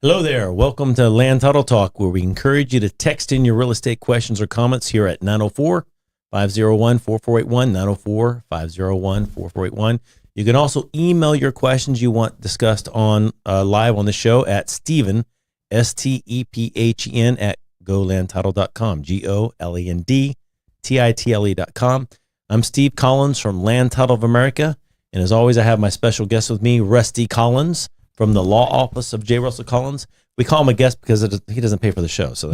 Hello there. Welcome to Land Title Talk, where we encourage you to text in your real estate questions or comments here at 904-501-4481, 904-501-4481. You can also email your questions you want discussed on live on the show at Stephen, STEPHEN, at golandtitle.com, GOLANDTITLE.com. I'm Steve Collins from Land Title of America, and as always, I have my special guest with me, Rusty Collins, from the law office of J. Russell Collins. We call him a guest because he doesn't pay for the show. So,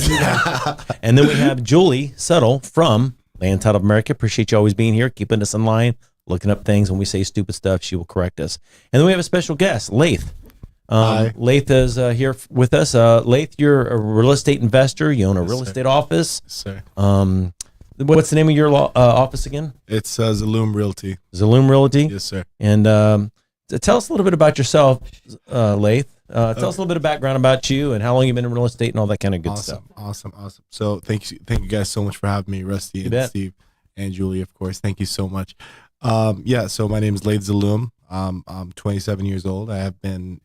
and then we have Julie Settle from Land Title of America. Appreciate you always being here, keeping us in line, looking up things. When we say stupid stuff, she will correct us. And then we have a special guest, Laith. Hi. Laith is here with us. Laith, you're a real estate investor. You own a real estate office. Yes, sir. What's the name of your office again? It's Zaloom Realty. Zaloom Realty. Yes, sir. And tell us a little bit about yourself, Laith. Tell us a little bit of background about you and how long you've been in real estate and all that kind of good stuff. Awesome. So thank you guys so much for having me, Rusty and Steve and Julie, of course. Thank you so much. So my name is Laith Zaloom. I'm 27 years old. I've been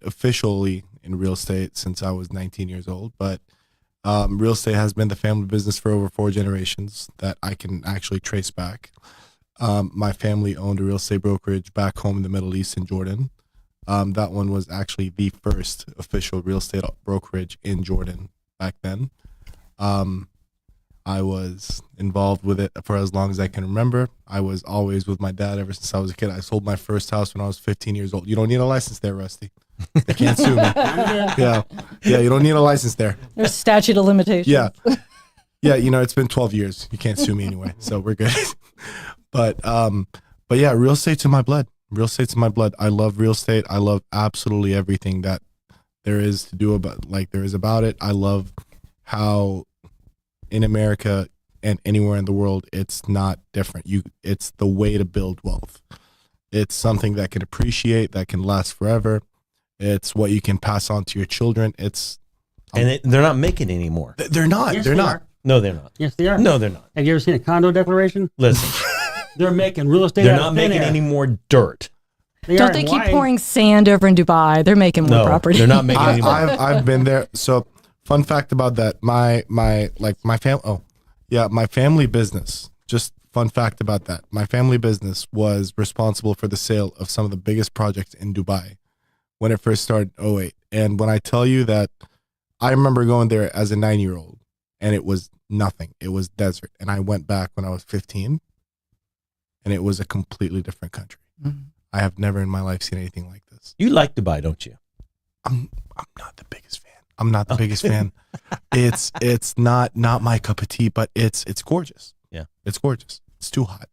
officially in real estate since I was 19 years old, but real estate has been the family business for over 4 generations that I can actually trace back. My family owned a real estate brokerage back home in the Middle East in Jordan. That one was actually the first official real estate brokerage in Jordan back then. I was involved with it for as long as I can remember. I was always with my dad ever since I was a kid. I sold my first house when I was 15 years old. You don't need a license there, Rusty. They can't sue me. Yeah, you don't need a license there. There's statute of limitations. Yeah, it's been 12 years. You can't sue me anyway, so we're good. But yeah, real estate's in my blood. Real estate's in my blood. I love real estate. I love absolutely everything that there is to do about it. I love how in America and anywhere in the world, it's not different. It's the way to build wealth. It's something that can appreciate, that can last forever. It's what you can pass on to your children. They're not making it anymore. They're not. Yes, they're they not. are. No, they're not. Yes, they are. No, they're not. Have you ever seen a condo declaration? Listen, They're making real estate. they're out not of thin making air. any more dirt. Don't they keep pouring sand over in Dubai? They're making more No, property. they're not making any more. I've been there. So fun fact about that, my family business, just fun fact about that. My family business was responsible for the sale of some of the biggest projects in Dubai when it first started in 2008. And when I tell you that, I remember going there as a 9-year-old and it was nothing. It was desert. And I went back when I was 15 and it was a completely different country. Mm-hmm. I have never in my life seen anything like this. You like Dubai, don't you? I'm not the biggest fan. I'm not the biggest fan. It's not my cup of tea, but it's gorgeous. Yeah. It's gorgeous. It's too hot.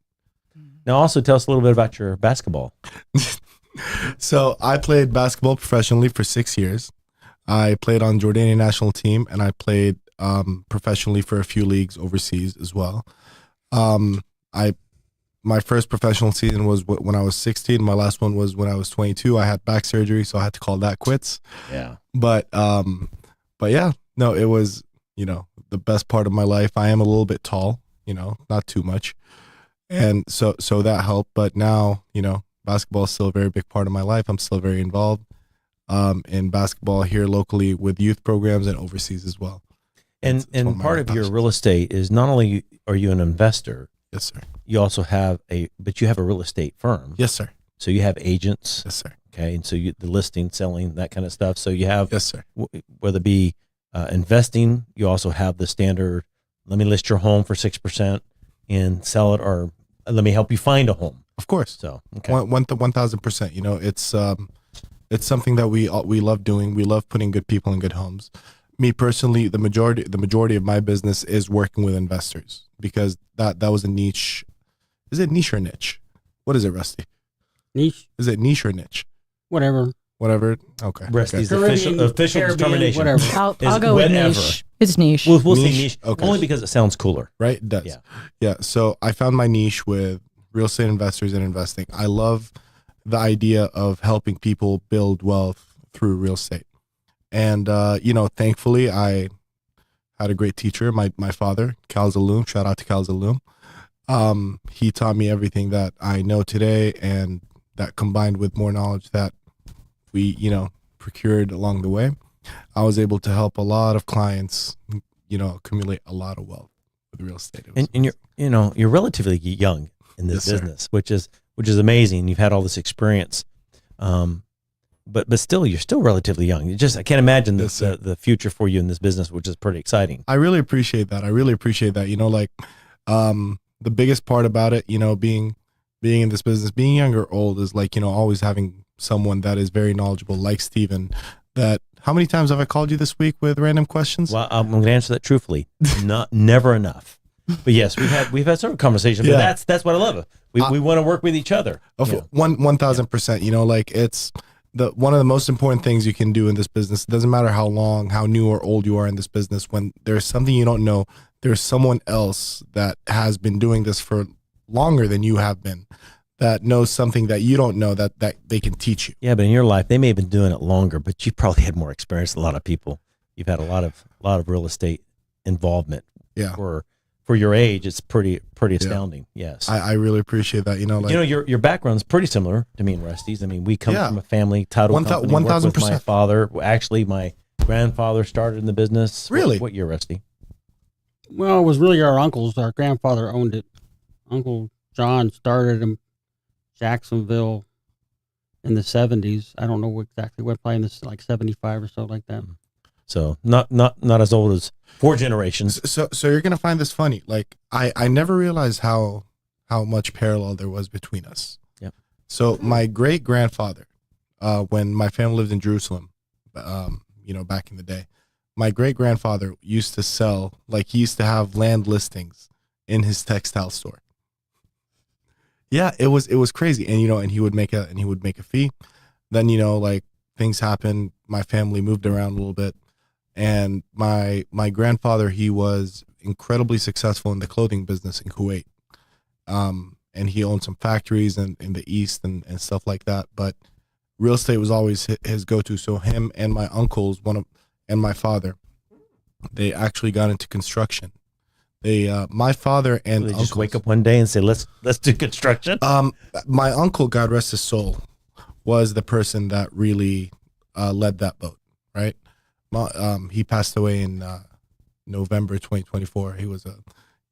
Now, also tell us a little bit about your basketball. So I played basketball professionally for 6 years. I played on Jordanian national team, and I played professionally for a few leagues overseas as well. My first professional season was when I was 16. My last one was when I was 22. I had back surgery, so I had to call that quits. Yeah. But yeah, no, it was, the best part of my life. I am a little bit tall, not too much. And so that helped. But now, basketball is still a very big part of my life. I'm still very involved in basketball here locally with youth programs and overseas as well. And one of my part of your passions. real estate is not only are you an investor, Yes, sir. you also have a real estate firm. Yes, sir. So you have agents. Yes, sir. Okay. And so the listing, selling, that kind of stuff. So you have, Yes, sir. whether it be investing, you also have the standard, let me list your home for 6% and sell it, or let me help you find a home. Of course. So, okay. 1,000%. It's something that we love doing. We love putting good people in good homes. Me personally, the majority of my business is working with investors because that was a niche. Is it niche or niche? What is it, Rusty? Niche, Is it niche or niche? whatever. Whatever. Okay. Rusty's Caribbean, official Caribbean, determination. whatever. I'll Is go with whatever. niche. It's niche. We'll say Niche? niche Okay. only because it sounds cooler. Right? It does. Yeah. Yeah. So I found my niche with real estate investors and investing. I love the idea of helping people build wealth through real estate. And, thankfully I had a great teacher, my father, Cal Zaloom. Shout out to Cal Zaloom. He taught me everything that I know today, and that combined with more knowledge that we procured along the way, I was able to help a lot of clients, accumulate a lot of wealth with real estate. And you're relatively young in this Yes, sir. business, which is amazing. You've had all this experience, but still, you're still relatively young. I can't imagine Yes, sir. the future for you in this business, which is pretty exciting. I really appreciate that. The biggest part about it, being in this business, being young or old, is like, always having someone that is very knowledgeable, like Steven. That how many times have I called you this week with random questions? Well, I'm going to answer that truthfully. Never enough. But yes, we've had several conversations. But Yeah. that's what I love. We want to work with each other. Of Yeah. 1,000%. It's one of the most important things you can do in this business. It doesn't matter how long, how new or old you are in this business. When there's something you don't know, there's someone else that has been doing this for longer than you have been, that knows something that you don't know, that they can teach you. Yeah, but in your life, they may have been doing it longer, but you probably had more experience than a lot of people. You've had a lot of real estate involvement. Yeah. For your age, it's pretty astounding. Yes. I really appreciate that. Your background's pretty similar to me and Rusty's. I mean, we come Yeah. from a family title company. Worked with my 1,000%. father. Actually, my grandfather started in the business. Really? What year, Rusty? Well, it was really our uncles. Our grandfather owned it. Uncle John started in Jacksonville in the 70s. I don't know exactly what, probably in this like 75 or so, like that. So not as old as 4 generations. So you're gonna find this funny. Like I never realized how much parallel there was between us. Yep. So my great grandfather, when my family lived in Jerusalem, back in the day, my great grandfather used to sell, like, he used to have land listings in his textile store. Yeah, it was crazy, and he would make a fee. Then like, things happened. My family moved around a little bit, and my grandfather, he was incredibly successful in the clothing business in Kuwait, and he owned some factories in the East and stuff like that. But real estate was always his go-to. So him and my uncles, and my father, they actually got into construction. My father and They just uncles, wake up one day and say, let's do construction. my uncle, God rest his soul, was the person that really led that boat, right? He passed away in November 2024. He was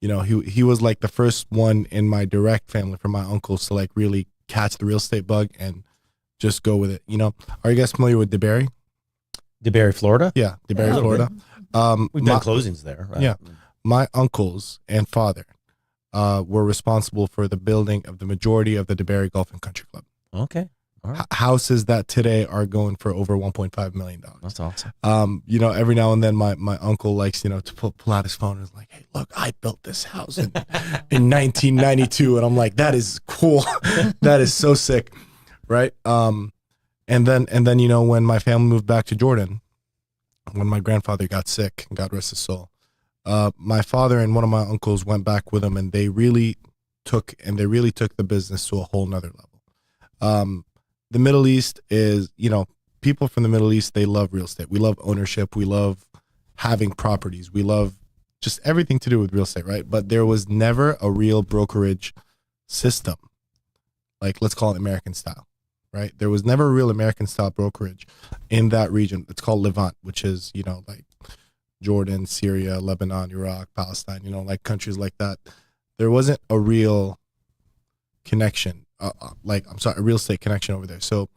he was like the first one in my direct family from my uncles to like really catch the real estate bug and just go with it. Are you guys familiar with DeBerry? DeBerry, Florida. Yeah, DeBerry, a little Florida. We've done closings there. Right? Yeah. My uncles and father were responsible for the building of the majority of the DeBerry Golf and Country Club. Okay. All right. Houses that today are going for over $1.5 million. That's awesome. Every now and then my uncle likes, to pull out his phone and is like, hey, look, I built this house in 1992. And I'm like, that is cool. That is so sick. Right. And then, when my family moved back to Jordan, when my grandfather got sick, God rest his soul, my father and one of my uncles went back with him, and they really took the business to a whole nother level. The Middle East is, people from the Middle East, they love real estate. We love ownership. We love having properties. We love just everything to do with real estate, right? But there was never a real brokerage system, like, let's call it American style, right? There was never a real American style brokerage in that region. It's called Levant, which is, like Jordan, Syria, Lebanon, Iraq, Palestine, like countries like that. There wasn't a real connection, a real estate connection over there. So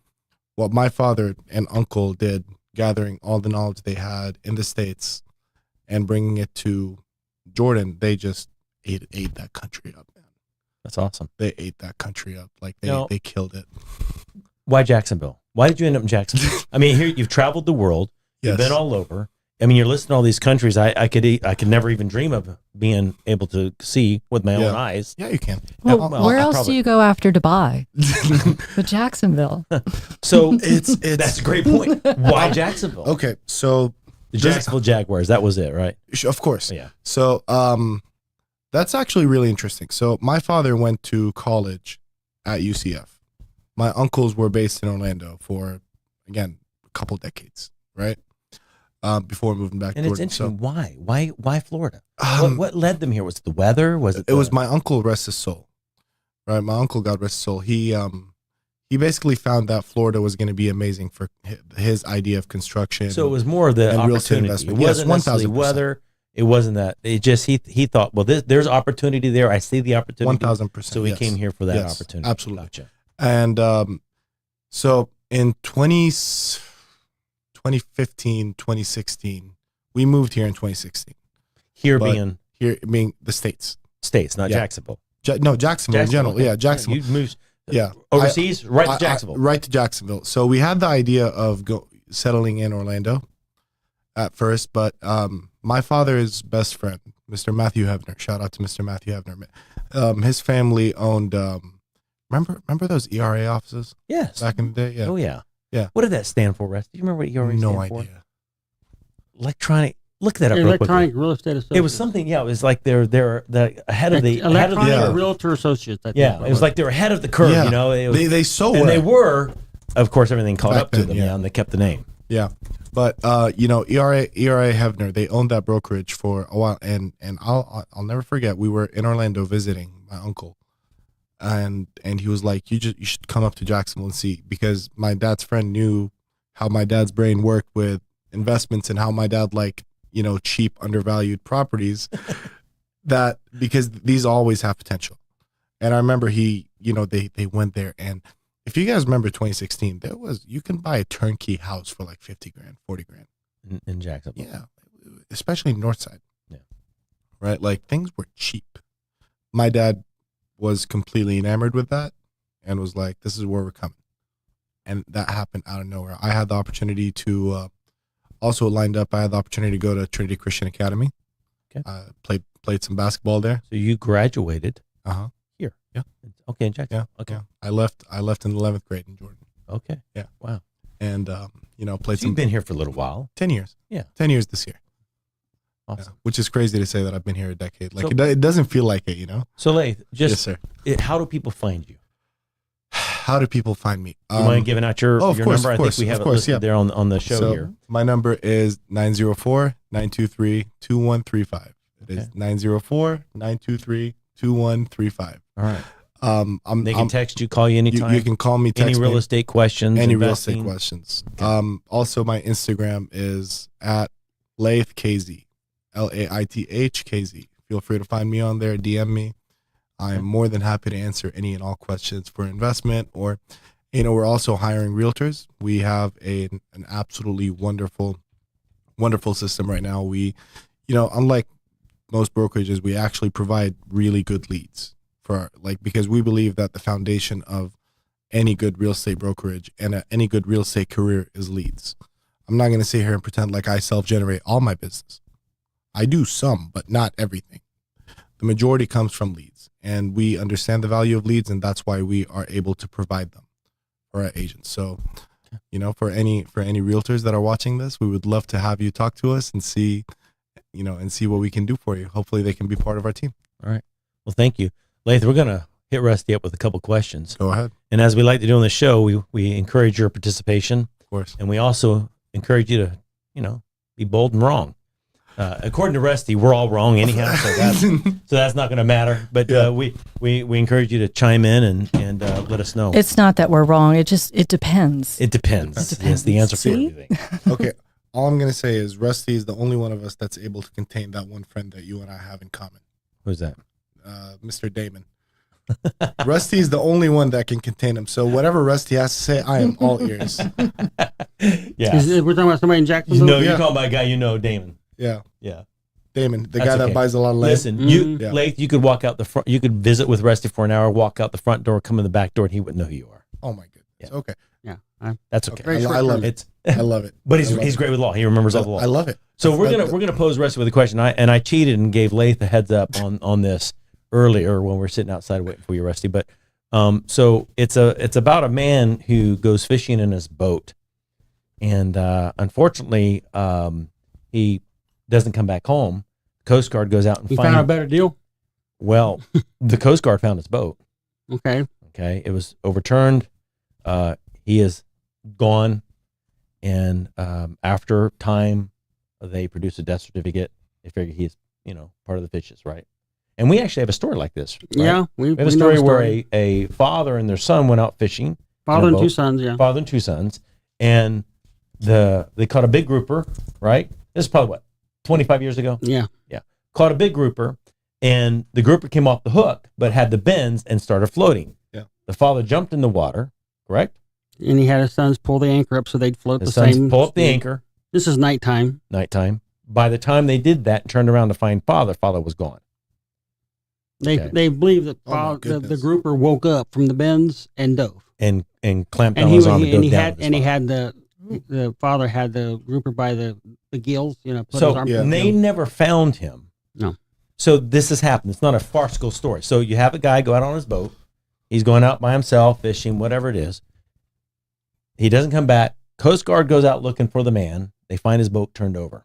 what my father and uncle did, gathering all the knowledge they had in the States and bringing it to Jordan, they just ate that country up, man. That's awesome. They ate that country up. Like they killed it. Why Jacksonville? Why did you end up in Jacksonville? I mean, here you've traveled the world. Yes. You've been all over. I mean, you're listing all these countries I could never even dream of being able to see with my own eyes. Yeah, you can. Well, Well, where I else probably- do you go after Dubai? But Jacksonville. So It's that's a great point. Why Jacksonville? okay. So The Jacksonville Jaguars. That was it, right? of course. Yeah. So that's actually really interesting. So my father went to college at UCF. My uncles were based in Orlando for, again, a couple decades, right? Before moving back And to it's Jordan. interesting. Why Florida? So, What led them here? Was it the weather? Was it? it was my uncle, rest his soul, right? My uncle, God rest his soul. He he basically found that Florida was going to be amazing for his idea of construction. So it was more of the and real estate opportunity. It investment. wasn't Yes, necessarily 1000%. weather. It wasn't that. It just he thought, well, there's opportunity there. I see the opportunity. 1000%. So we yes. came here for that Yes, opportunity. absolutely. Gotcha. And so in 2015, 2016, we moved here in 2016. Here But- being Here being the States. states, not Yeah. Jacksonville. Jacksonville in general. okay. Yeah, Jacksonville. You moved Yeah. overseas, right to Jacksonville. Right to Jacksonville. So we had the idea of settling in Orlando at first, but my father's best friend, Mr. Matthew Hebner, shout out to Mr. Matthew Hebner. His family owned, remember those ERA offices Yes. back in the day? Yeah. Oh yeah. Yeah. What did that stand for, Rest? Do you remember what ERA No stand for? idea. Electronic. Look that up real Electronic quickly. Real Estate Associates. It was something. Yeah, it was like they're the ahead of the Electronic Yeah. Realtor Associates. I think Yeah, it was like they were ahead of the curve. Yeah. You know, it was, They so and were. they were, of course, everything caught Back up to then, them. yeah. Yeah, and they kept the name. Yeah, but ERA Hebner, they owned that brokerage for a while, and I'll never forget. We were in Orlando visiting my uncle, and he was like, you should come up to Jacksonville and see, because my dad's friend knew how my dad's brain worked with investments and how my dad liked cheap, undervalued properties. That because these always have potential, and I remember they went there. And if you guys remember 2016, you can buy a turnkey house for like 50 grand, 40 grand. In Jacksonville. Yeah. Especially north side. Yeah. Right? Like things were cheap. My dad was completely enamored with that and was like, this is where we're coming. And that happened out of nowhere. I had the opportunity to also lined up. I had the opportunity to go to Trinity Christian Academy. Okay. Played some basketball there. So you graduated Uh-huh. here. Yeah. Okay, in Jacksonville. Okay. Yeah. I left in 11th grade in Jordan. Okay. Yeah. Wow. And played So you've been here for a little while. 10 years. Yeah. 10 years this year. Awesome. Yeah. Which is crazy to say that I've been here a decade. Like So- it doesn't feel like it, So Lath, Yes, just sir. how do people find you? How do people find me? You mind giving out your of course, number? of course, I think we have of it course, listed yeah. there on the show So here. my number is 904-923-2135. It is Okay. 904-923-2135. All right. They can I'm text you, call you anytime. you can call me, text any real me, estate questions, any real investing. estate questions. Okay. Also my Instagram is at LaithKZ, LAITHKZ. Feel free to find me on there, DM me. I am more than happy to answer any and all questions for investment, or, we're also hiring realtors. We have an absolutely wonderful system right now. We, unlike most brokerages, we actually provide really good leads because we believe that the foundation of any good real estate brokerage and any good real estate career is leads. I'm not going to sit here and pretend like I self-generate all my business. I do some, but not everything. The majority comes from leads, and we understand the value of leads, and that's why we are able to provide them for our agents. So, for any realtors that are watching this, we would love to have you talk to us and see what we can do for you. Hopefully they can be part of our team. All right. Well, thank you. Lath, we're going to hit Rusty up with a couple questions. Go ahead. And as we like to do on the show, we encourage your participation, Of course. and we also encourage you to, be bold and wrong. According to Rusty, we're all wrong anyhow, so that's not going to matter. But Yeah. we encourage you to chime in and let us know. It's not that we're wrong. It depends. It depends. It Yes, the answer for See? everything. Okay. All I'm going to say is Rusty is the only one of us that's able to contain that one friend that you and I have in common. Who's that? Mr. Damon. Rusty is the only one that can contain him. So whatever Rusty has to say, I am all ears. Yeah. We're talking about somebody in Jacksonville. You're Yeah. talking about a guy Damon. Yeah. Yeah. Damon, the That's guy that okay. buys a lot of land. Listen, you, Yeah. Lath, you could walk out the front. You could visit with Rusty for an hour, walk out the front door, come in the back door, and he wouldn't know who you are. Oh my goodness. Yeah. Okay. Yeah. That's okay. Very short I love term. it. It's, I love it. but I love he's it. great with law. He remembers all the law. I love it. So That's- we're gonna pose Rusty with a question. I cheated and gave Lath a heads up on this earlier when we're sitting outside waiting for you, Rusty. But so it's about a man who goes fishing in his boat, and unfortunately he doesn't come back home. Coast Guard goes out and You finds found a better deal. Well, the Coast Guard found his boat. Okay. Okay, it was overturned. He is gone, and after time, they produce a death certificate. They figure he's part of the fishes, right? And we actually have a story like this. Right? Yeah. We have a know story the where a father and their son went out fishing. Father in a and two boat. sons, yeah. Father and two sons, and they caught a big grouper. Right, this is probably what 25 years ago. Yeah. Caught a big grouper, and the grouper came off the hook, but had the bends and started floating. Yeah. The father jumped in the water. Correct. And he had his sons pull the anchor up so they'd float His the sons same. pull up the speed. anchor. This is nighttime. Nighttime. By the time they did that and turned around to find father was gone. Okay. They believe that Oh, my the goodness. grouper woke up from the bends and dove. And clamped And on he, his arm and he, dove and he down had with his and he father. had the father had the grouper by the gills, put his So arm. Yeah. they never found him. No. So this has happened. It's not a farcical story. So you have a guy go out on his boat. He's going out by himself, fishing, whatever it is. He doesn't come back. Coast Guard goes out looking for the man. They find his boat turned over.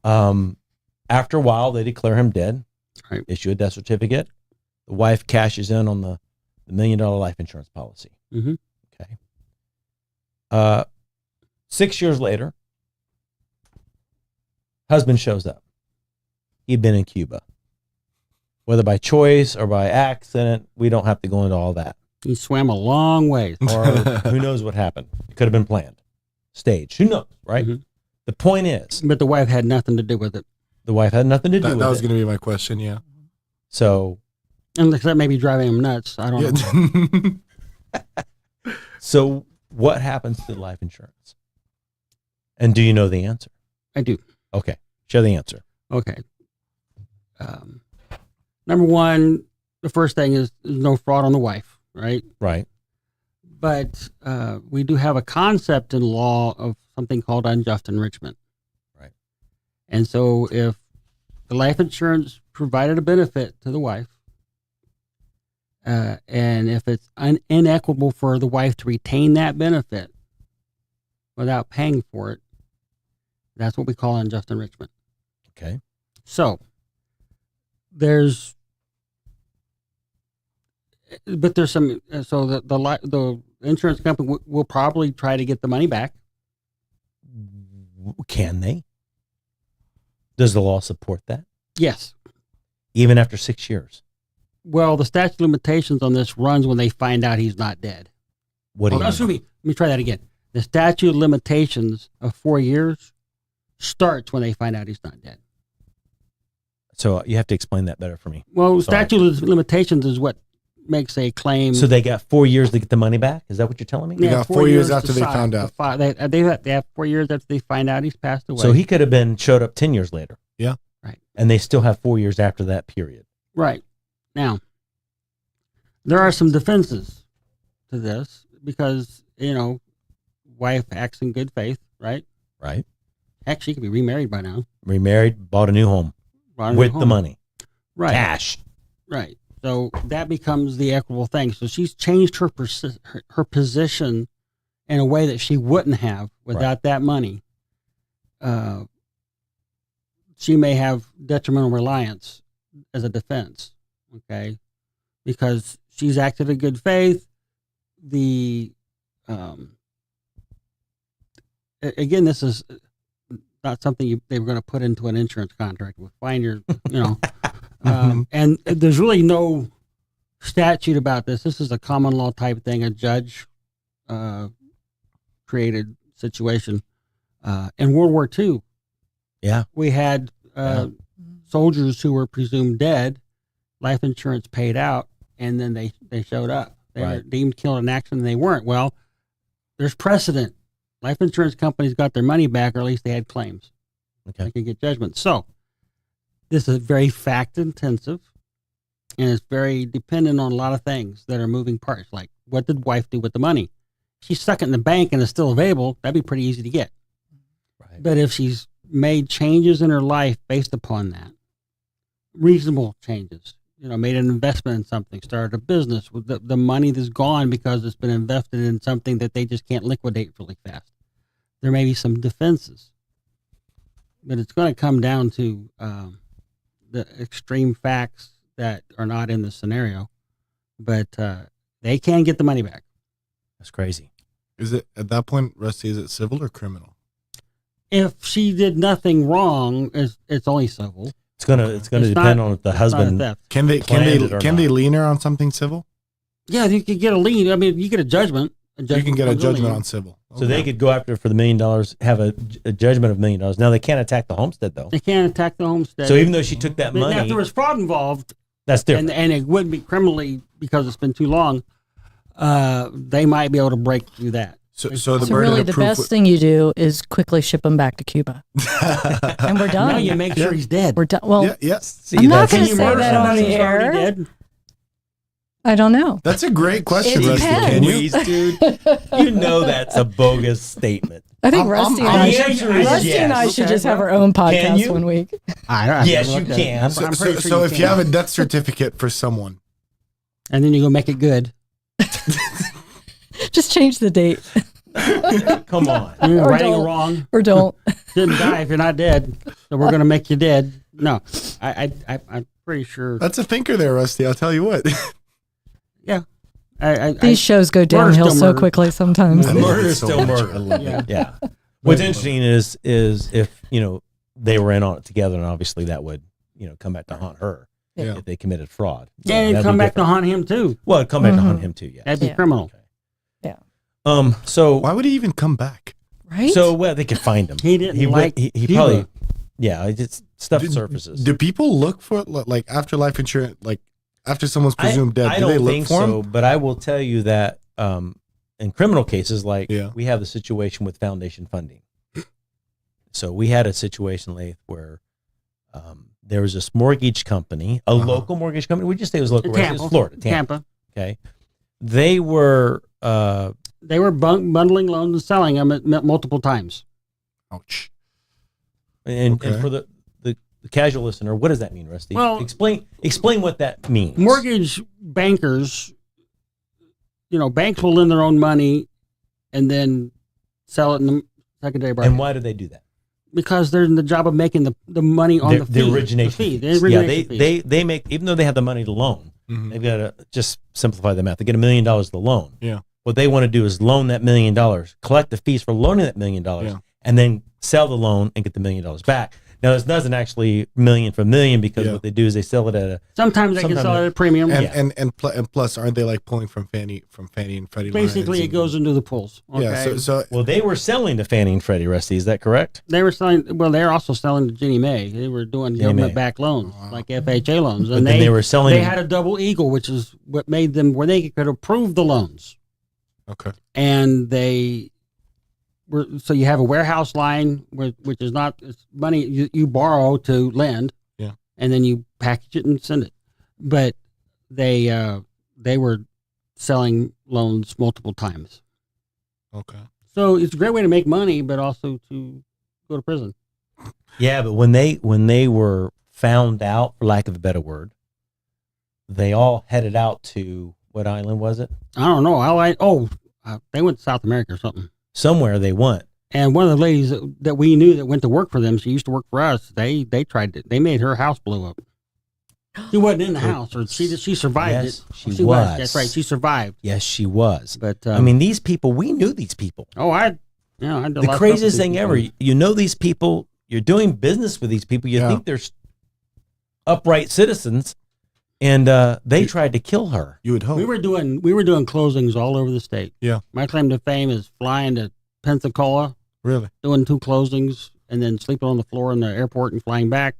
After a while, they declare him dead. Right. Issue a death certificate. The wife cashes in on the $1 million life insurance policy. Mhm. Okay. 6 years later, husband shows up. He'd been in Cuba. Whether by choice or by accident, we don't have to go into all that. He swam a long way. Or who knows what happened. It could have been planned. Staged. Who knows, right? Mhm. The point is, But the wife had nothing to do with it. the wife had nothing to do That with was it. going to be my question. Yeah. So, And that may be driving him nuts. I don't know. so what happens to the life insurance? And do you know the answer? I do. Okay. Share the answer. Okay. Number one, the first thing is no fraud on the wife, right? Right. But we do have a concept in law of something called unjust enrichment. Right. And so if the life insurance provided a benefit to the wife, and if it's inequitable for the wife to retain that benefit without paying for it, that's what we call unjust enrichment. Okay. So there's some. So the insurance company will probably try to get the money back. Can they? Does the law support that? Yes. Even after 6 years? Well, the statute of limitations on this runs when they find out he's not dead. What do you Excuse mean? me. Let me try that again. The statute of limitations of 4 years starts when they find out he's not dead. So you have to explain that better for me. Well, Sorry. statute of limitations is what makes a claim. So they got 4 years to get the money back? Is that what you're telling me? They got 4 years after they found out. They have 4 years after they find out he's passed away. So he could have showed up 10 years later. Yeah. Right. And they still have 4 years after that period. Right. Now, there are some defenses to this because, wife acts in good faith, right? Right. Heck, she could be remarried by now. Remarried, bought a new home Brought a new with the home. money. Right. Cash. Right. So that becomes the equitable thing. So she's changed her position in a way that she wouldn't have without that money. She may have detrimental reliance as a defense, okay, because she's acted in good faith. Again, this is not something they were going to put into an insurance contract. With find your, and there's really no statute about this. This is a common law type thing, a judge created situation. In World War II, Yeah. we had soldiers who were presumed dead, life insurance paid out, and then they showed up. They were deemed killed in action, and they weren't. Well, there's precedent. Life insurance companies got their money back, or at least they had claims. Okay. They could get judgments. So this is very fact intensive, and it's very dependent on a lot of things that are moving parts. Like, what did wife do with the money? If she stuck it in the bank and it's still available, that'd be pretty easy to get. Right. But if she's made changes in her life based upon that, reasonable changes, made an investment in something, started a business, with the money that's gone because it's been invested in something that they just can't liquidate really fast. There may be some defenses, but it's going to come down to the extreme facts that are not in the scenario, but they can get the money back. That's crazy. Is it at that point, Rusty? Is it civil or criminal? If she did nothing wrong, it's only civil. It's gonna It's depend not- on if the It's not a husband. theft. Can they Planned it or can they not. lean her on something civil? Yeah, you could get a lien. I mean, you get a judgment. You can get a comes on judgment you. on civil. So they could go after it for the $1 million, have a judgment of $1 million. Now they can't attack the homestead though. They can't attack the homestead. So even though she took that But money, if there was fraud involved, that's different. and it wouldn't be criminally because it's been too long, they might be able to break through that. So the So burden really, of the proof. best thing you do is quickly ship them back to Cuba, and we're done. Now you make sure he's dead. We're done. Well, yeah, yeah. See, I'm not that's- gonna Can you say murder that on somebody the who's already air. dead? I don't know. That's a great question, It Rusty. depends. Can you? Please, dude. You know that's a bogus statement. I think I'm- Rusty I'm- and I The should, answer is Rusty and I yes. should Okay, just have well, our own podcast you? one week. Yes, you can. I'm So, pretty so, sure so if you can. have a death certificate for someone, and then you go make it good. Just change the date Come on. You're Or right or don't. wrong. or don't. Didn't die if you're not dead. So we're gonna make you dead. No, I'm pretty sure. that's a thinker there, Rusty. I'll tell you what. Yeah, These shows go downhill still so murder. quickly sometimes. I love Murder it is so still much. murder. I love Yeah. it. Yeah. What's interesting is if they were in on it together, and obviously that would come back to haunt her Yeah. if they committed fraud. yeah, and that'd come be back to different. haunt him too. Well, it'd come back to Mhm. haunt him too. Yeah. That'd be Yeah. criminal. So Why would he even come back? Right? well, they could find him. He didn't He like he Cuba. probably. Yeah, it's stuff Do- surfaces. Do people look for like after life insurance, like after someone's presumed dead? I Do don't they look think for so, him? but I will tell you that in criminal cases, like Yeah. we have the situation with foundation funding. So we had a situation, Laith, where there was this mortgage company, a local mortgage company. We just say it was local, right? It Tampa, was Florida, Tampa. Tampa. Okay, they were They were bundling loans and selling them multiple times. Ouch. and Okay. for the casual listener, what does that mean, Rusty? Well- explain what that means. Mortgage bankers, banks will lend their own money and then sell it in the secondary market. And why do they do that? Because they're in the job of making the money on the fee. The origination The fee. The fees. origination Yeah, fee. they make, even though they have the money to loan, Mhm. they've got to just simplify the math. They get $1 million to loan. Yeah. What they want to do is loan that $1 million, collect the fees for loaning that $1 million, Yeah. and then sell the loan and get the $1 million back. Now, this doesn't actually million for million because Yeah. what they do is they sell it at a Sometimes they can Sometimes sell it they- at a premium. And, Yeah. and plus, aren't they like pulling from Fannie and Freddie? Basically, lines it and- goes into the pools. Okay? Yeah. So well, they were selling to Fannie and Freddie, Rusty. Is that correct? They were selling. Well, they're also selling to Ginnie Mae. They were doing Ginnie Mae. government-backed loans, like FHA loans, But and then they were selling. They had a double eagle, which is what made them where they could approve the loans, okay. and they were. So you have a warehouse line, which is not it's money you borrow to lend, Yeah. and then you package it and send it. But they were selling loans multiple times. Okay. So it's a great way to make money, but also to go to prison. Yeah, but when they were found out, for lack of a better word, they all headed out to what island was it? I don't know. They went to South America or something. Somewhere they went. And one of the ladies that we knew that went to work for them, she used to work for us. They tried to. They made her house blow up. She wasn't in the house, or she survived Yes, it. she was. That's right. She survived. Yes, she was. But I mean, these people, we knew these people. I did a lot of The stuff with craziest these thing people. ever. You know these people. You're doing business with these people. You Yeah. think they're upright citizens, and they tried to kill her. You would hope. We were doing closings all over the state. Yeah. My claim to fame is flying to Pensacola, Really. doing 2 closings, and then sleeping on the floor in the airport and flying back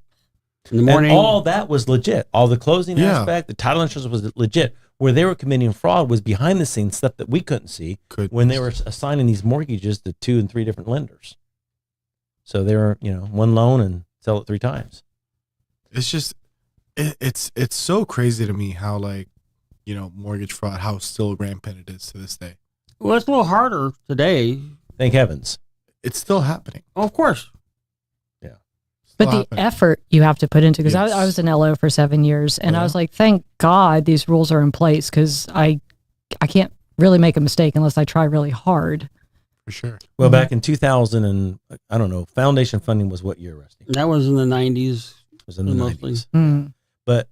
in the morning. And all that was legit. All the closing Yeah. aspect, the title insurance was legit. Where they were committing fraud was behind the scenes stuff that we couldn't see when they were assigning these mortgages to 2 and 3 different lenders. So they were, one loan and sell it 3 times. It's just, it's so crazy to me how mortgage fraud, how still rampant it is to this day. Well, it's a little harder today. Thank heavens. It's still happening. Oh, of course. But Still the happening. effort you have to put into, because Yes. I was an LO for 7 years, and I Yeah. was like, thank God these rules are in place, because I can't really make a mistake unless I try really hard. For sure. Well, Mhm. back in 2000 and I don't know, foundation funding was what year, Rusty? It That was in the 90s. was in the Mostly. 90s. Mm. But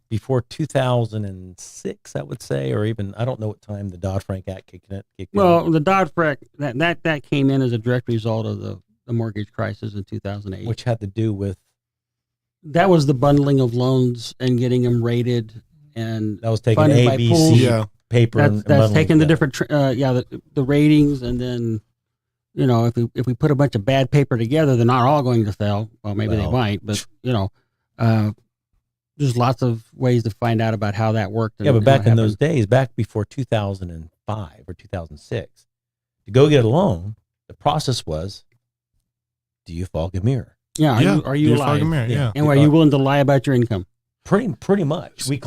before 2006, I would say, or even, I don't know what time the Dodd-Frank Act kicked in. Well, the Dodd-Frank, that came in as a direct result of the mortgage crisis in 2008. which had to do with, That was the bundling of loans and getting them rated and That was taking funded by A, B, pools. C Yeah. paper. and That's bundling taking the together. different the ratings, and then if we put a bunch of bad paper together, they're not all going to fail. Well, maybe they Well. might, but there's lots of ways to find out about how that worked. Yeah, but and back what in those happened. days, back before 2005 or 2006, to go get a loan, the process was, do you fog a mirror? Yeah, are you Do alive? fucking mirror, yeah. And are you willing to lie about your income? Pretty much. We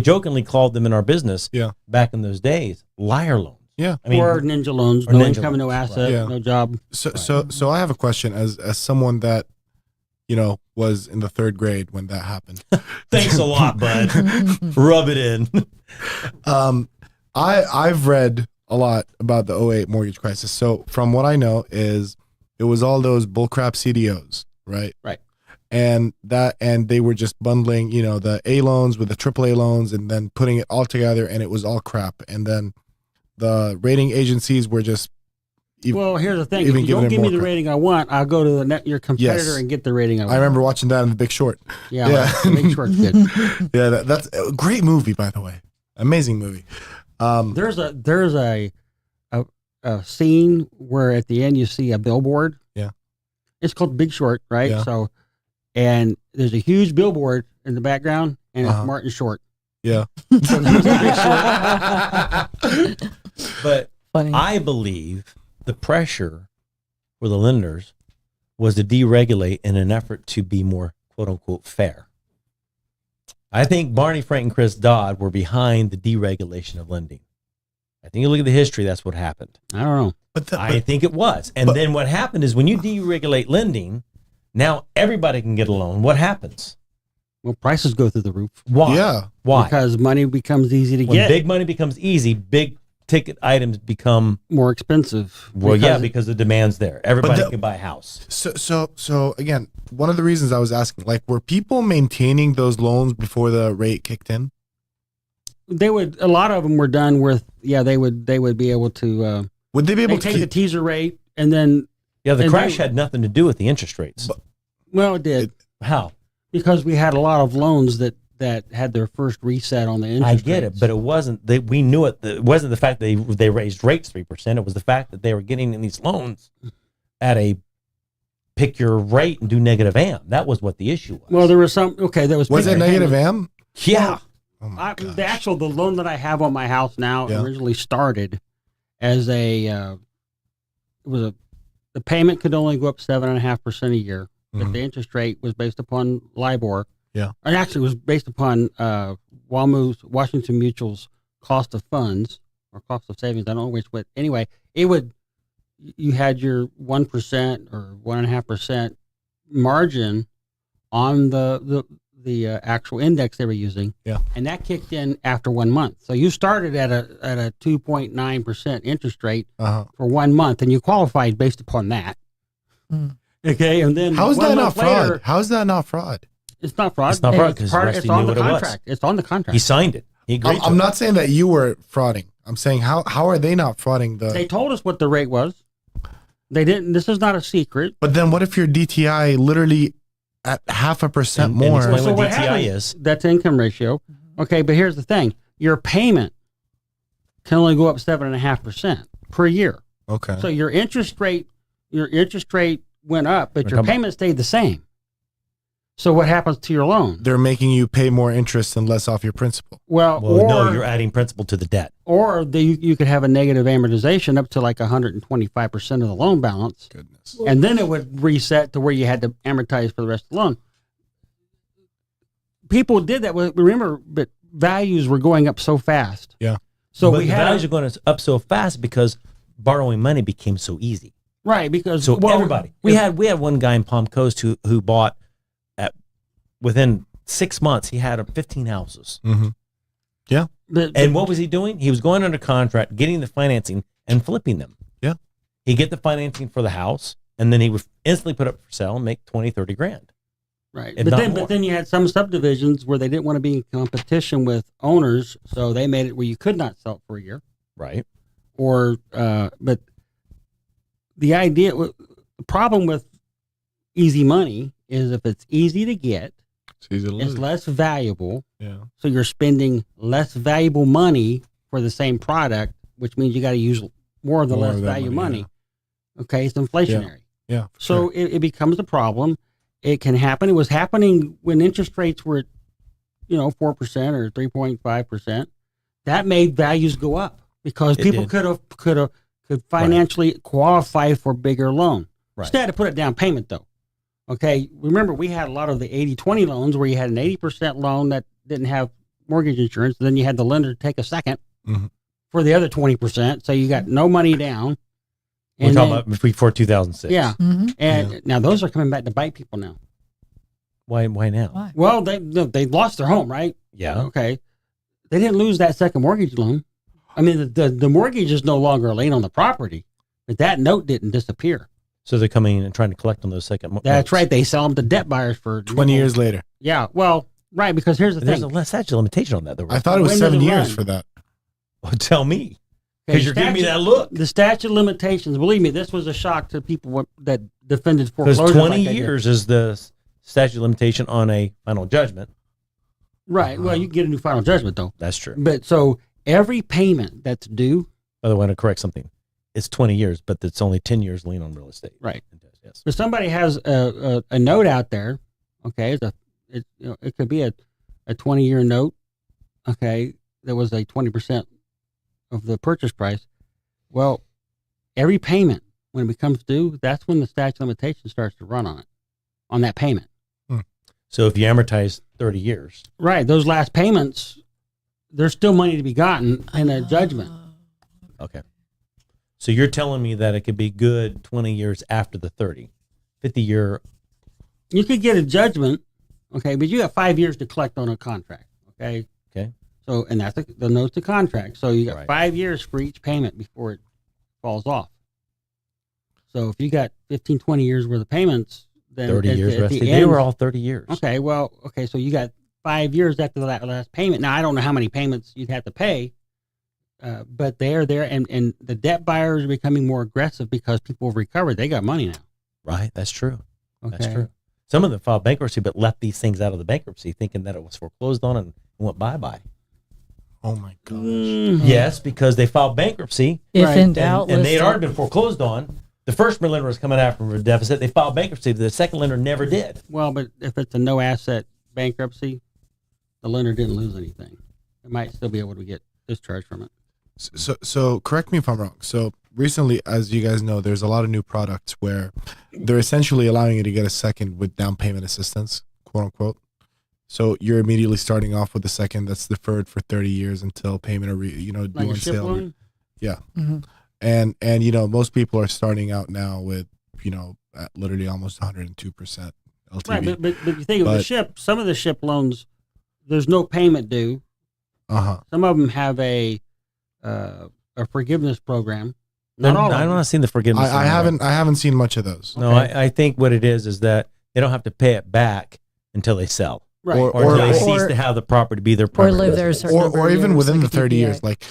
jokingly called them in our business Yeah. back in those days, liar loans. Yeah. I mean, Or ninja loans, or no ninja income, no loans, asset, right. Yeah. no job. So I have a question as someone that, was in the 3rd grade when that happened. thanks a lot, bud. Rub it in. I've read a lot about the '08 mortgage crisis. So from what I know is it was all those bullcrap CDOs, right? Right. And they were just bundling, the A loans with the AAA loans and then putting it all together, and it was all crap. And then the rating agencies were just Well, here's the thing: if even you giving don't it give me more the credit. rating I want, I'll go to your competitor Yes. and get the rating I want. I remember watching that in The Big Short. Yeah, Yeah. Make sure it's good. Yeah, that's a great movie, by the way. Amazing movie. There's a scene where at the end you see a billboard. Yeah. It's called Big Short, right? Yeah. So, and there's a huge billboard in the background, and Uh-huh. it's Martin Short. Yeah. So there's a Big Short. But Funny. I believe the pressure for the lenders was to deregulate in an effort to be more quote unquote fair. I think Barney Frank and Chris Dodd were behind the deregulation of lending. I think you look at the history, that's what happened. I don't know. But, I think it was. And then what happened is when you deregulate lending, now everybody can get a loan. What happens? Well, prices go through the roof Why? yeah. Why? because money becomes easy to When get, big money becomes easy, big ticket items become, more expensive. because the demand's there. Everybody the- can buy a house. So again, one of the reasons I was asking, like, were people maintaining those loans before the rate kicked in? they would. A lot of them were done with. Yeah, they would be able to. Would they be They able to take the keep? teaser rate, and then Yeah, the And crash they- had nothing to do with the interest rates. well, it did. How? Because we had a lot of loans that had their first reset on the interest I get rates. it, but it wasn't. We knew it. It wasn't the fact that they raised rates 3%. It was the fact that they were getting in these loans at a pick your rate and do negative AM. That was what the issue was. Well, there was some. Okay, there was. Was it payment. negative AM? yeah, Oh my The loan that I have on my house now Yeah. originally started as the payment could only go up 7.5% a year, but Mhm. the interest rate was based upon LIBOR. Yeah. And actually, it was based upon Washington Mutual's cost of funds or cost of savings. I don't know which, but anyway, you had your 1% or 1.5% margin on the actual index they were using. Yeah. And that kicked in after 1 month. So you started at a 2.9% interest rate Uh-huh. for 1 month, and you qualified based upon that. Mm. Okay, and then How is 1 that not month fraud? later, How is that not fraud? it's not fraud. It's not fraud 'cause Rusty it's on knew the what it was. contract. It's on the contract. he signed it. He agreed. to I'm it. not saying that you were frauding. I'm saying how are they not frauding the? They told us what the rate was. They didn't. This is not a secret. But then what if your DTI literally at 0.5% And more? explain So what what DTI happens- is. That's income ratio. Okay, but here's the thing: your payment can only go up 7.5% per year. Okay. So your interest rate went up, but your Come on. payment stayed the same. So what happens to your loan? They're making you pay more interest and less off your principal. Well, Well, no, you're adding principal to the debt. you could have a negative amortization up to like 125% of the loan balance, Goodness. and then it would reset to where you had to amortize for the rest of the loan. People did that. Remember, but values were going up so fast. Yeah. So but we the had values are going up so fast because borrowing money became so easy. right because So everybody, we had one guy in Palm Coast who bought within 6 months he had 15 houses. Mm-hmm. And what was he doing? He was going under contract, getting the financing, and flipping them. Yeah. He'd get the financing for the house, and then he would instantly put it for sale and make 20, 30 grand. Right, if not more. but then you had some subdivisions where they didn't want to be in competition with owners, so they made it where you could not sell it for a year. Right. Or, but the problem with easy money is if it's easy to get, So he's a It's loser. less valuable. Yeah. So you're spending less valuable money for the same product, which means you got to use more of the More less of that value money, money. Okay, it's inflationary. Yeah. for So sure. it becomes a problem. It can happen. It was happening when interest rates were, 4% or 3.5%. That made values go up because It people did. could financially qualify for bigger loan. Right. Still had to put a down payment though. Okay, remember we had a lot of the 80-20 loans where you had an 80% loan that didn't have mortgage insurance. Then you had the lender take a second Mhm. for the other 20%. So you got no money down. We're And talking then- about before 2006. yeah. Mm-hmm. And now those are coming back to bite people now. Why now? Why? Well, they lost their home, right? Yeah. Okay. They didn't lose that second mortgage loan. I mean, the mortgage is no longer a lien on the property, but that note didn't disappear. So they're coming in and trying to collect on those second. That's notes. right. They sell them to debt buyers for 20 years later. Yeah. Well, right. Because here's the There's thing. a statute of limitation on that. Though. I thought it was When does 7 it years run? for that. Well, tell me, Okay, because you're giving me that look. The statute of limitations. Believe me, this was a shock to people that defended Because foreclosure. 20 like I did. years is the statute of limitation on a final judgment. Right. Well, you can get a new final judgment though. That's true. But so every payment that's due. By the way, to correct something, it's 20 years, but it's only 10 years lien on real estate. Right. Yes. If somebody has a note out there, okay, it could be a 20-year note, okay, that was a 20% of the purchase price. Well, every payment when it becomes due, that's when the statute of limitations starts to run on that payment. So if you amortize 30 years, Right. Those last payments, there's still money to be gotten in a judgment. okay. So you're telling me that it could be good 20 years after the 30, 50-year. You could get a judgment, okay, but you have 5 years to collect on a contract, okay? Okay. So, and that's the note's the contract. So you got Right. 5 years for each payment before it falls off. So if you got 15, 20 years worth of payments, then 30 at years, the Rusty. They end- were all 30 years. Okay, well, okay, so you got 5 years after that last payment. Now, I don't know how many payments you'd have to pay, but they're there, and the debt buyers are becoming more aggressive because people have recovered. They got money now. Right. That's true. Okay. That's true. Some of them filed bankruptcy, but left these things out of the bankruptcy, thinking that it was foreclosed on and went bye-bye. Oh my gosh. Mhm. Yes, because they filed bankruptcy If Right. in doubt, and they had list already been foreclosed on. The first lender was coming after them for a deficit. They filed bankruptcy. The second lender never did. Well, but if it's a no asset bankruptcy, the lender didn't lose anything. It might still be able to get discharged from it. So correct me if I'm wrong. So recently, as you guys know, there's a lot of new products where they're essentially allowing you to get a second with down payment assistance, quote unquote. So you're immediately starting off with a second that's deferred for 30 years until payment or due Like a on ship sale. loan? Mhm. And most people are starting out now with at literally almost 102% LTV. Right, but you think of the But- ship, some of the ship loans, there's no payment due. Uh-huh. Some of them have a forgiveness program. Not all of I'm them. not seeing the forgiveness. I haven't seen much of those. No, Okay. I think what it is that they don't have to pay it back until they sell Right. Or- or until they or- cease to have the property be their or primary live there a residence. certain number Or of even years, within like the a 30 PPA. years. Like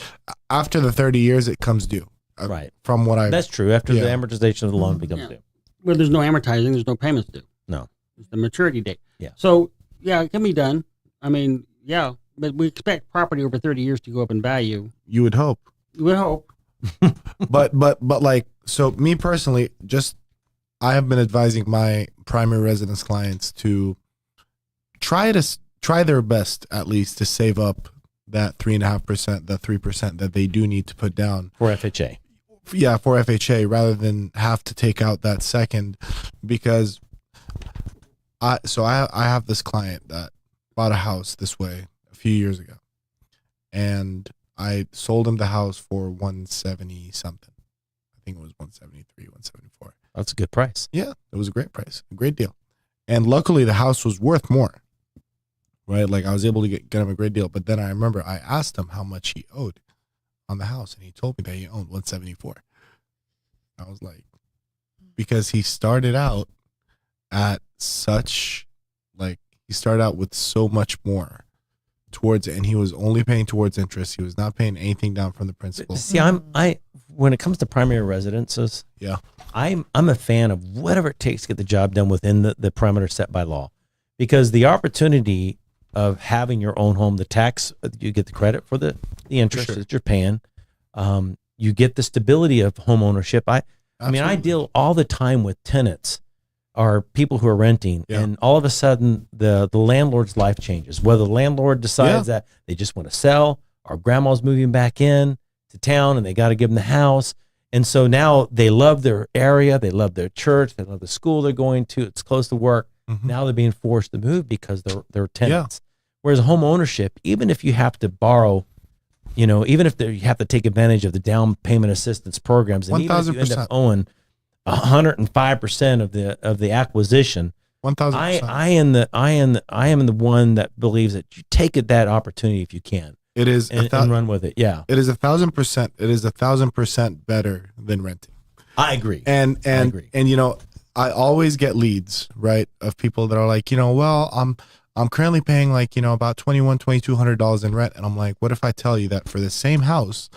after the 30 years, it comes due. Right. From what I That's true. After the Yeah. amortization of the loan becomes Yeah. due. Well, there's no amortizing, there's no payments due. No. It's the maturity date. Yeah. So, yeah, it can be done. I mean, yeah, but we expect property over 30 years to go up in value. you would hope. We would hope. but like, so me personally, I have been advising my primary residence clients to try their best at least to save up that 3.5%, that 3% that they do need to put down. For FHA. Yeah, for FHA rather than have to take out that second, because I have this client that bought a house this way a few years ago, and I sold him the house for 170 something. I think it was 173, 174. That's a good price. Yeah, it was a great price, a great deal. And luckily the house was worth more. Right? Like I was able to get him a great deal. But then I remember I asked him how much he owed on the house, and he told me that he owned 174. I was like, because he started out at he started out with so much more towards it, and he was only paying towards interest. He was not paying anything down from the principal. See, when it comes to primary residences, Yeah. I'm a fan of whatever it takes to get the job done within the parameters set by law. because the opportunity of having your own home, the tax, you get the credit for the interest sure. that you're paying. You get the stability of home ownership. I mean, I Absolutely. deal all the time with tenants or people who are renting, Yeah. and all of a sudden the landlord's life changes. Whether the landlord decides that they just want to sell, or grandma's moving back in to town and they got to give them the house. And so now they love their area, they love their church, they love the school they're going to, it's close to work. Mhm. Now they're being forced to move because they're tenants. Whereas home ownership, even if you have to borrow, even if you have to take advantage of the down payment assistance programs, and even if you end 1000%. up owing 105% of the acquisition, 1000%. I am the one that believes that you take that opportunity if you can It is and run with it. Yeah, It is 1,000%. It is 1,000% better than renting. I agree. And agree. and I always get leads, right, of people that are like, well, I'm currently paying like, about $2,200 in rent, and I'm like, what if I tell you that for the same house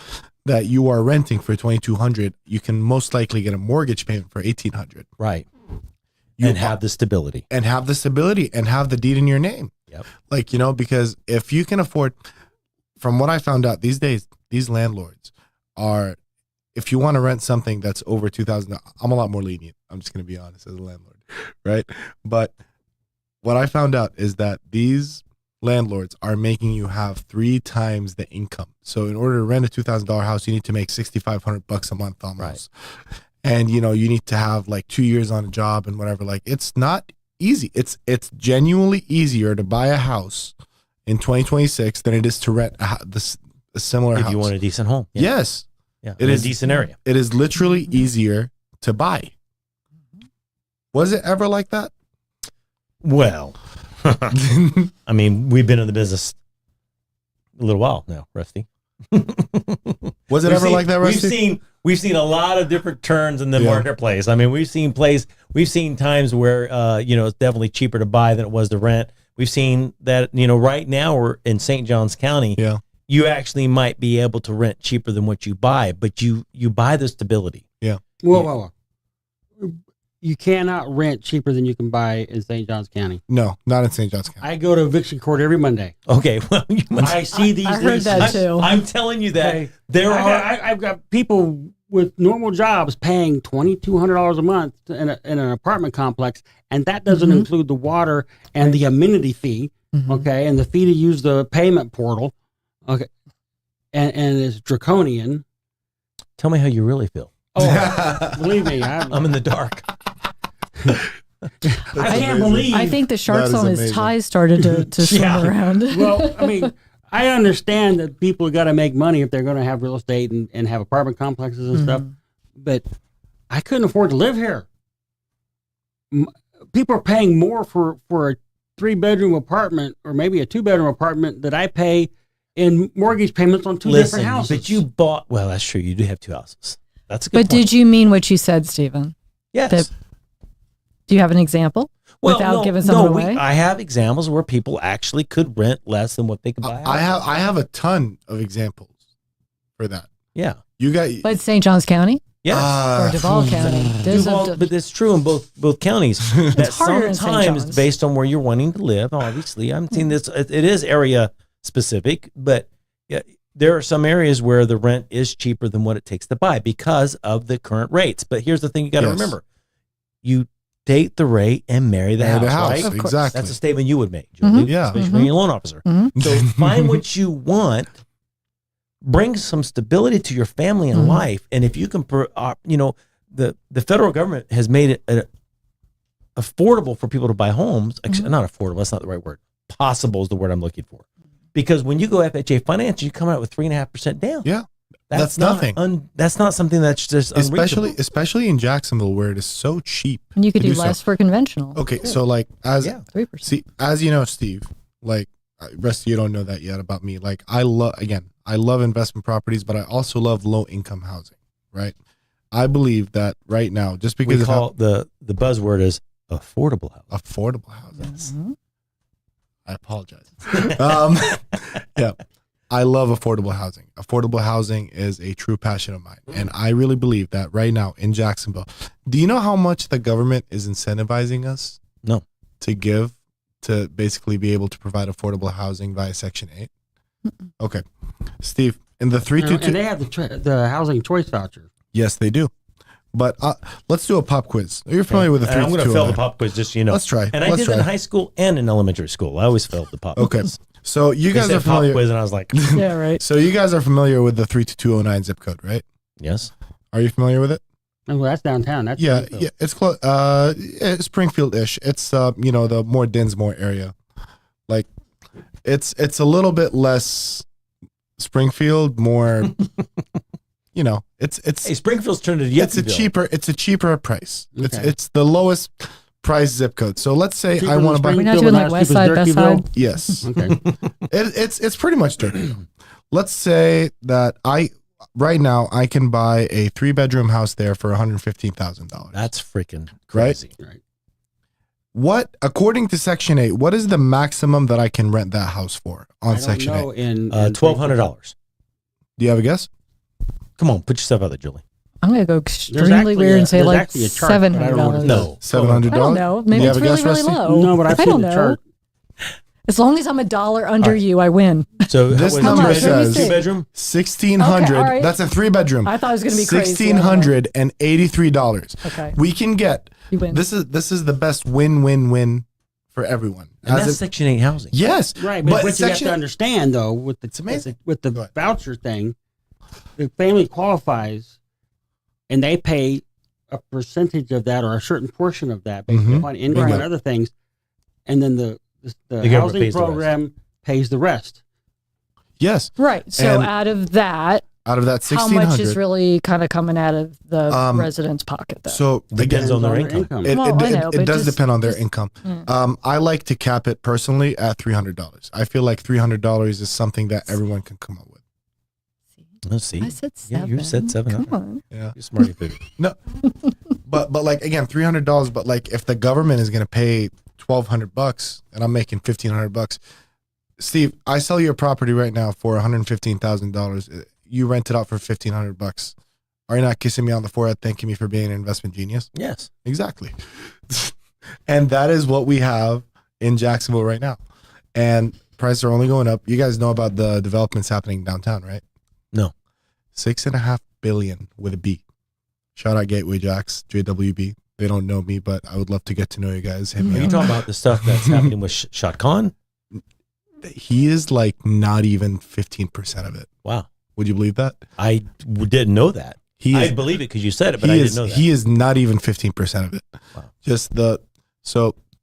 that you are renting for $2,200, you can most likely get a mortgage payment for $1,800, Right. You And have the stability. and have the stability and have the deed in your name. Yep. Like, because if you can afford, from what I found out these days, these landlords are, if you want to rent something that's over $2,000, I'm a lot more lenient. I'm just going to be honest as a landlord, right? But what I found out is that these landlords are making you have 3 times the income. So in order to rent a $2,000 house, you need to make $6,500 a month almost. Right. And you need to have like 2 years on a job and whatever. Like, it's not easy. It's genuinely easier to buy a house in 2026 than it is to rent a similar house. If you want a decent home. Yeah. Yes. Yeah. It In is a decent area. It is literally easier to buy. Was it ever like that? Well, I mean, we've been in the business a little while now, Rusty. Was it ever like that, Rusty? We've seen a lot of different turns in the Yeah. marketplace. I mean, we've seen times where it's definitely cheaper to buy than it was to rent. We've seen that, right now we're in St. Johns County. Yeah. You actually might be able to rent cheaper than what you buy, but you buy the stability. Whoa. You cannot rent cheaper than you can buy in St. Johns County. No, not in St. Johns County. I go to eviction court every Monday. Okay, well, you must, I see these I heard leases. that too. I'm telling you that Okay. I've I've got people with normal jobs paying $2,200 a month in an apartment complex, and that doesn't Mhm. include the water and the amenity fee, Mhm. okay, and the fee to use the payment portal, okay, and it's draconian. Tell me how you really feel. Oh, believe me, I'm in the dark. I can't amazing. believe. I think the sharks That is on his amazing. ties started to swim Yeah. around. Well, I mean, I understand that people got to make money if they're going to have real estate and have apartment complexes and stuff, but I couldn't afford to live here. People are paying more for a 3-bedroom apartment or maybe a 2-bedroom apartment that I pay in mortgage payments on 2 different houses. But you bought, well, that's true. You do have 2 houses. That's a good But point. did you mean what you said, Stephen? Yes. that- Do you have an example? Without giving someone away? I have examples where people actually could rent less than what they could buy. I have a ton of examples for that. Yeah. You got But St. Johns County Yes. or Duval County? There's a- Duval, but it's true in both counties. That harder in St. sometimes, John's. based on where you're wanting to live, obviously, I'm seeing this. It is area specific, but yeah, there are some areas where the rent is cheaper than what it takes to buy because of the current rates. But here's the thing: you got to Yes. remember, you date the rate and marry the Marry house. the house, Right? Of course. exactly. That's a statement you would make, Julie, Mhm. Yeah. especially when you're a loan officer. Mhm. So find what you want, bring some stability to your family and Mhm. life, and if you can, the federal government has made it affordable for people to buy homes. Actually, not affordable. That's not the right word. Possible is the word I'm looking for. Because when you go FHA finance, you come out with 3.5% down. Yeah. That's not nothing. That's not something that's just unreachable. especially in Jacksonville where it is so cheap. and you could to do so. less for conventional. Okay, so like as Yeah. 3%. see as you know, Steve, like rest of you don't know that yet about me. Like I love investment properties, but I also love low income housing. Right. I believe that right now, just because We of call the buzzword is affordable housing. affordable housing. Mhm. I apologize. Yeah. I love affordable housing. Affordable housing is a true passion of mine. And I really believe that right now in Jacksonville. Do you know how much the government is incentivizing us? No. To give to basically be able to provide affordable housing via Section 8? Okay. Steve, in the And 322, they have the housing choice voucher. yes, they do. But let's do a pop quiz. Are you familiar with the And I'm going to 322? fail the pop quiz just so you know. Let's try. And I Let's did that try. in high school and in elementary school. I always failed the pop Okay. quiz. So you They guys said are pop familiar. quiz, and I was like, Yeah, right. So you guys are familiar with the 32209 zip code, right? yes. Are you familiar with it? Oh, well, that's downtown. That's Yeah, Springfield. yeah, it's close. It's Springfield-ish. It's the more Dinsmore area. Like, it's a little bit less Springfield, more. It's Hey, Springfield's turned into it's a cheaper price. Okay. It's the lowest price zip code. So let's say Cheaper I than want to buy. We're not Springfield, doing but like as West cheap as Side, Best Durkeeville? Side. Yes, Okay. it's pretty much dirty. Let's say that right now I can buy a 3-bedroom house there for $115,000. That's freaking Right? crazy. Right. What, according to Section 8, what is the maximum that I can rent that house for on I don't Section know 8? in $1,200. Do you have a guess? Come on, put yourself out there, Julie. I'm gonna go extremely weird and say there's like actually a chart, but I don't know what it $700. is. No. $700? I don't know. Do Maybe you it's have a really, guess, really Rusty? low. No, but I've I seen don't the know. chart. As long as I'm $1 under right. you, I win. So This what, number much? Let me says see. 2-bedroom? 1600 Okay, all right. That's a 3-bedroom. I thought it was gonna be crazy. I don't know. $1,683. Okay, We can get you win. this is the best win-win-win for everyone. And that's As Section 8 housing. yes, Right, but what you have Section to understand though, with the It's amazing. with Go the ahead. voucher thing, the family qualifies, and they pay a percentage of that or a certain portion of that based Mhm. upon income Right. and other things, and then the government housing pays the rest. program pays the rest. yes. Right. So And out of that, Out of that how 1600, much is really kind of coming out of the Um, resident's pocket? Though. so Depends again, on their income. It, Well, it, I it- know, it but does just- depend on their just- income. Mm. I like to cap it personally at $300. I feel like $300 is something that everyone can come up with. Let's see. I said Yeah, 7. you said 700. Come on. Yeah, You're smarty poo. but like again, $300. But like if the government is going to pay $1,200 and I'm making $1,500, Steve, I sell you a property right now for $115,000. You rent it out for $1,500. Are you not kissing me on the forehead, thanking me for being an investment genius? Yes. Exactly. And that is what we have in Jacksonville right now. And prices are only going up. You guys know about the developments happening downtown, right? No. $6.5 billion with a B. Shout out Gateway Jacks, JWB. They don't know me, but I would love to get to know you guys. Hit Are me you up. talking about the stuff that's happening with Shad Khan? He is like not even 15% of it. Wow. Would you believe that? I didn't know that. He I is, believe it because you said it, but he I is, didn't know that. he is not even 15% of it. Wow. Just the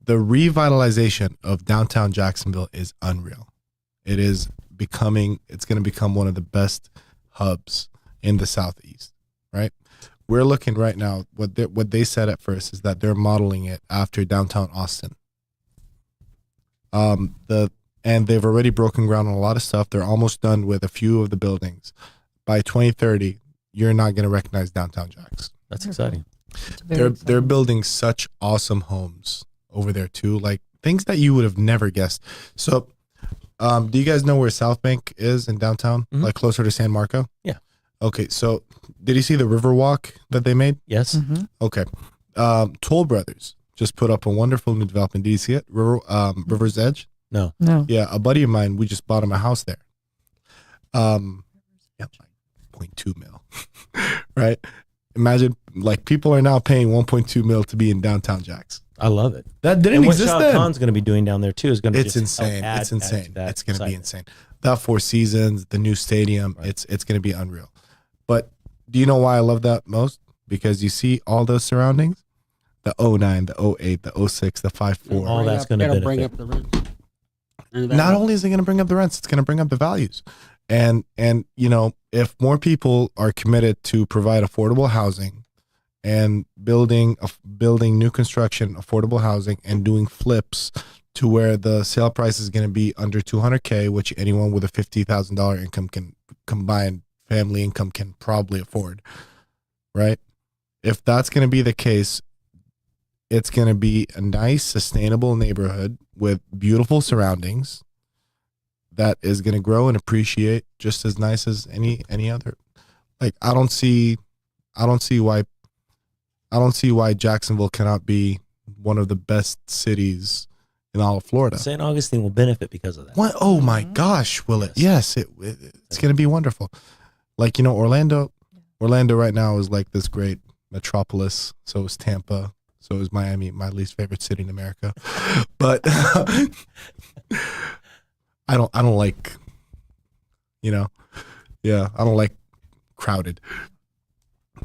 revitalization of downtown Jacksonville is unreal. It is it's going to become one of the best hubs in the Southeast, right? We're looking right now, what they said at first is that they're modeling it after downtown Austin. And they've already broken ground on a lot of stuff. They're almost done with a few of the buildings. By 2030, you're not going to recognize downtown Jacks. That's exciting. It's very They're exciting. building such awesome homes over there too, like things that you would have never guessed. So, do you guys know where South Bank is in downtown, Mhm. like closer to San Marco? Yeah. Okay, so did you see the Riverwalk that they made? Yes. Mhm. Okay, Toll Brothers just put up a wonderful new development. Did you see it? River's Edge. No. No. Yeah, a buddy of mine, we just bought him a house there. Yeah, like 0.2 mil, right? Imagine like people are now paying 1.2 mil to be in downtown Jacks. I love it. That didn't And what exist Shad then. Khan's going to be doing down there too is going to It's insane. It's insane. It's going to be insane. insane. That Four Seasons, the new stadium, Right. it's going to be unreal. But do you know why I love that most? Because you see all those surroundings, the 09, the 08, the 06, the 54. All that's gonna It'll bring benefit. up the rent. And Not only is it going to bring up the rents, it's going to bring up the values. And you know, if more people are committed to provide affordable housing and building new construction, affordable housing, and doing flips to where the sale price is going to be under $200K, which anyone with a $50,000 income can combined family income can probably afford, right? If that's going to be the case, it's going to be a nice, sustainable neighborhood with beautiful surroundings that is going to grow and appreciate just as nice as any other. Like I don't see why Jacksonville cannot be one of the best cities in all of Florida. St. Augustine will benefit because of that. What? Oh my gosh, will it? Yes, it's going to be wonderful. Like, Orlando right now is like this great metropolis. So is Tampa. So is Miami, my least favorite city in America. But I don't like, I don't like crowded.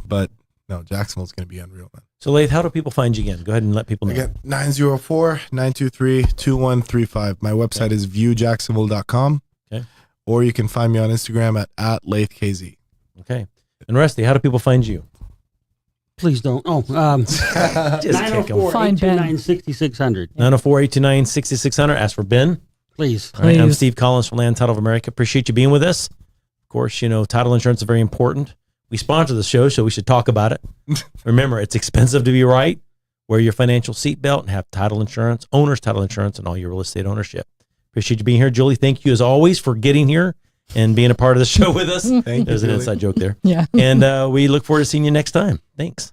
But no, Jacksonville's going to be unreal, man. So, Lath, how do people find you again? Go ahead and let people know. Again, 904-923-2135. My website is viewjacksonville.com. Okay. Or you can find me on Instagram at LathKZ. Okay. And Rusty, how do people find you? Please don't. Oh, Just kick 'em. Find Ben. 904-829-6600. 904-829-6600. Ask for Ben. Please. All right, I'm Please. Steve Collins from Land Title of America. Appreciate you being with us. Of course, title insurance is very important. We sponsor the show, so we should talk about it. Remember, it's expensive to be right. Wear your financial seatbelt and have title insurance, owner's title insurance, and all your real estate ownership. Appreciate you being here. Julie, thank you as always for getting here and being a part of the show with us. Thank you, There's an Julie. inside joke there. Yeah. And we look forward to seeing you next time. Thanks.